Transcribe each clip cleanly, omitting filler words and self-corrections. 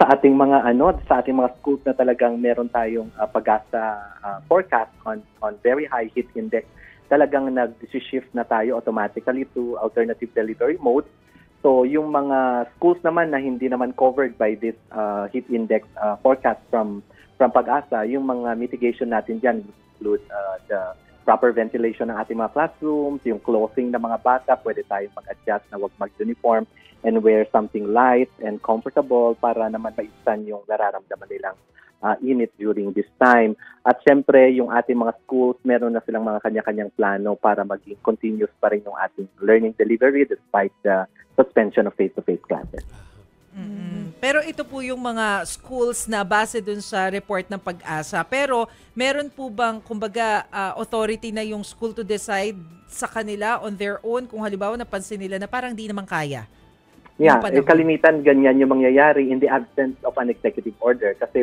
sa ating mga schools na talagang meron tayong pag-asa forecast on very high heat index, talagang nag-shift na tayo automatically to alternative delivery mode. So yung mga schools naman na hindi naman covered by this heat index forecast from Pag-asa, yung mga mitigation natin diyan include the proper ventilation ng ating mga classrooms, yung clothing ng mga bata, pwede tayong mag-adjust na wag mag-uniform and wear something light and comfortable para naman maisan yung nararamdaman nilang init during this time. At syempre, yung ating mga schools, meron na silang mga kanya-kanyang plano para maging continuous pa rin yung ating learning delivery despite the suspension of face-to-face classes. Pero ito po yung mga schools na base dun sa report ng Pag-asa. Pero meron po bang, kumbaga, authority na yung school to decide sa kanila on their own kung halimbawa napansin nila na parang di naman kaya? Yeah, kalimitan ganyan yung mangyayari in the absence of an executive order kasi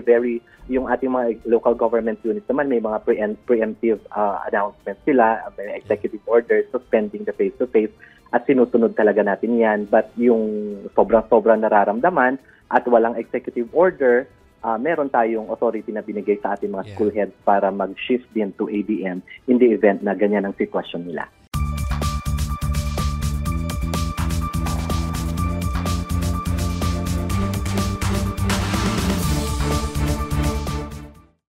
yung ating mga local government units naman may mga preemptive announcements sila, may executive order suspending the face-to-face at sinusunod talaga natin yan. But yung sobrang nararamdaman at walang executive order, meron tayong authority na binigay sa ating mga school heads para mag-shift din to ADM in the event na ganyan ang sitwasyon nila.